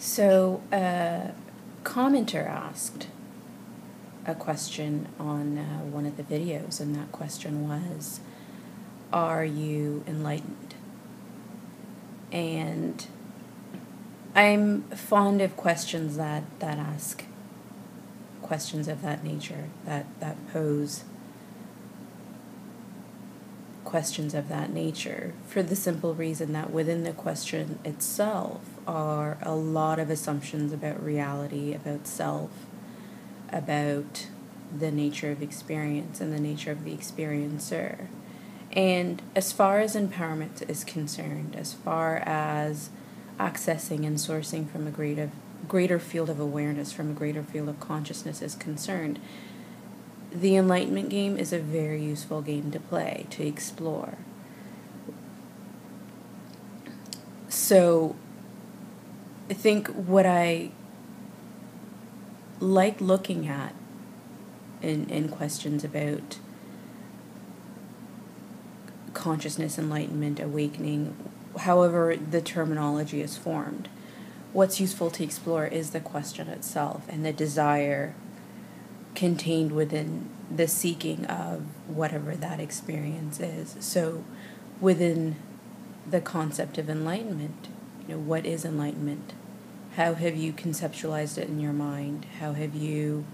So, a commenter asked a question on one of the videos, and that question was, are you enlightened? And I'm fond of questions that ask questions of that nature, that pose questions of that nature, for the simple reason that within the question itself are a lot of assumptions about reality, about self, about the nature of experience and the nature of the experiencer. And as far as empowerment is concerned, as far as accessing and sourcing from a greater field of awareness, from a greater field of consciousness is concerned, the Enlightenment game is a very useful game to play, to explore. So I think what I like looking at in questions about consciousness, enlightenment, awakening, however the terminology is formed, what's useful to explore is the question itself and the desire contained within the seeking of whatever that experience is. So within the concept of enlightenment, what is enlightenment? How have you conceptualized it in your mind? How have you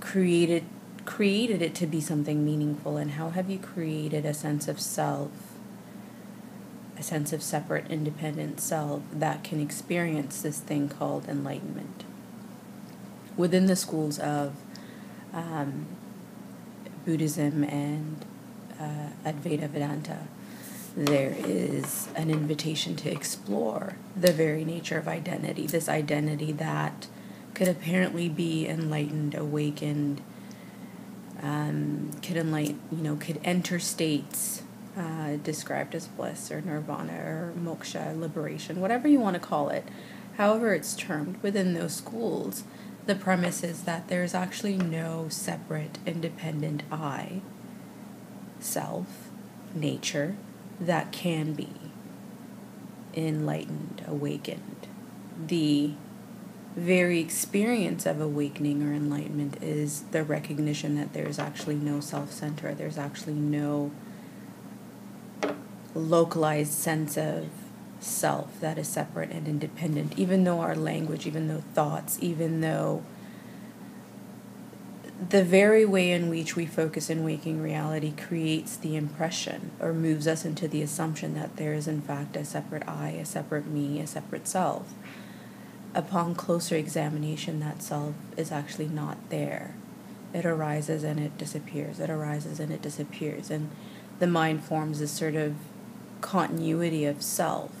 created it to be something meaningful? And how have you created a sense of self, a sense of separate, independent self that can experience this thing called enlightenment? Within the schools of Buddhism and Advaita Vedanta, there is an invitation to explore the very nature of identity, this identity that could apparently be enlightened, awakened, could enter states described as bliss or nirvana or moksha, liberation, whatever you want to call it, however it's termed within those schools. The premise is that there's actually no separate, independent I, self, nature, that can be enlightened, awakened. The very experience of awakening or enlightenment is the recognition that there's actually no self-center, there's actually no localized sense of self that is separate and independent, even though our language, even though thoughts, even though the very way in which we focus in waking reality creates the impression or moves us into the assumption that there is in fact a separate I, a separate me, a separate self. Upon closer examination, that self is actually not there. It arises and it disappears. It arises and it disappears. And the mind forms this sort of continuity of self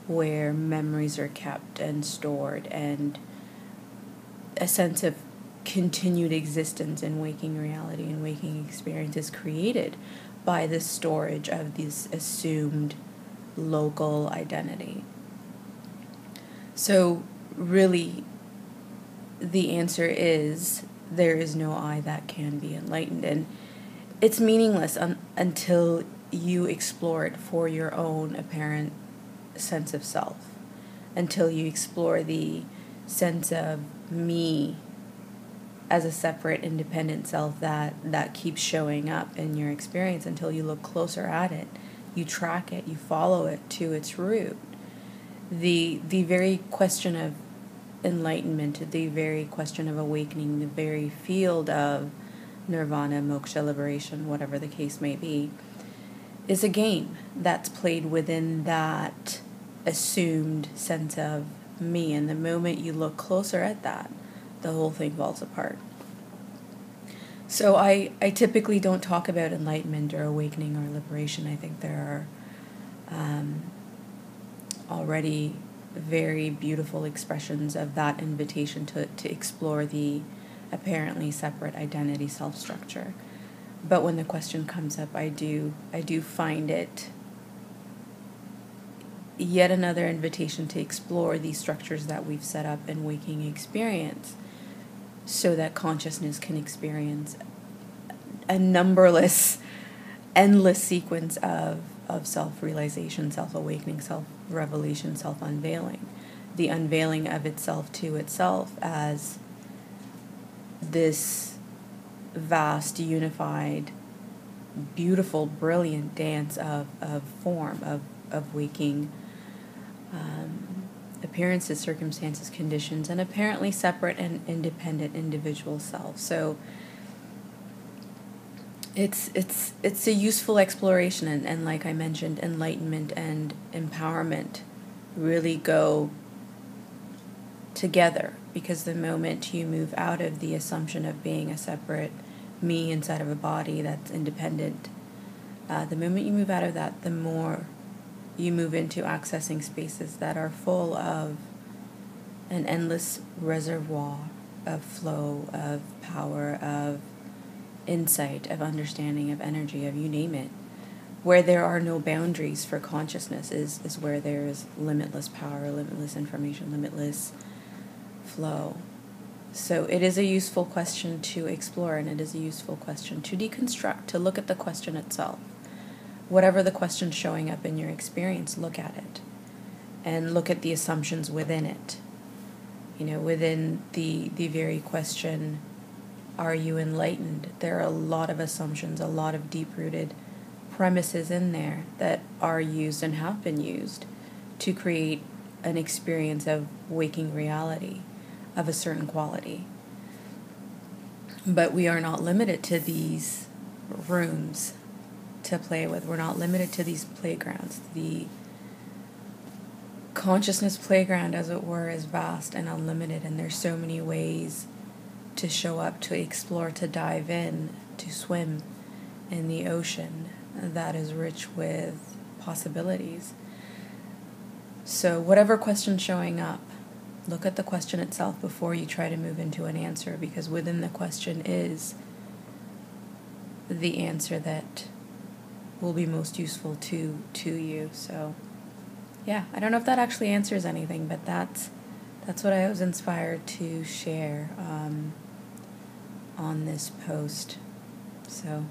where memories are kept and stored, and a sense of continued existence in waking reality and waking experience is created by the storage of this assumed local identity. So really, the answer is there is no I that can be enlightened, and it's meaningless until you explore it for your own apparent sense of self, until you explore the sense of me as a separate, independent self that keeps showing up in your experience, until you look closer at it, you track it, you follow it to its root. The very question of enlightenment, the very question of awakening, the very field of nirvana, moksha, liberation, whatever the case may be, is a game that's played within that assumed sense of me. And the moment you look closer at that, the whole thing falls apart. So I typically don't talk about enlightenment or awakening or liberation. I think there are already very beautiful expressions of that invitation to explore the apparently separate identity self-structure. But when the question comes up, I do find it yet another invitation to explore these structures that we've set up in waking experience, so that consciousness can experience a endless sequence of self-realization, self-awakening, self-revelation, self-unveiling. the unveiling of itself to itself as this vast, unified, beautiful, brilliant dance of form, of waking appearances, circumstances, conditions, and apparently separate and independent individual selves. So it's a useful exploration, and like I mentioned, enlightenment and empowerment really go together, because the moment you move out of the assumption of being a separate me inside of a body that's independent, the moment you move out of that, the more you move into accessing spaces that are full of an endless reservoir of flow, of power, of insight, of understanding, of energy, of you name it. Where there are no boundaries for consciousness is where there is limitless power, limitless information, limitless flow. So it is a useful question to explore, and it is a useful question to deconstruct, to look at the question itself. Whatever the question showing up in your experience, look at it. And look at the assumptions within it. Within the very question, are you enlightened? There are a lot of assumptions, a lot of deep-rooted premises in there that are used and have been used to create an experience of waking reality of a certain quality. But we are not limited to these rooms to play with. We're not limited to these playgrounds. The consciousness playground, as it were, is vast and unlimited, and there's so many ways to show up, to explore, to dive in, to swim in the ocean that is rich with possibilities. So whatever question's showing up, look at the question itself before you try to move into an answer, because within the question is the answer that will be most useful to you. So yeah, I don't know if that actually answers anything, but that's what I was inspired to share on this post. So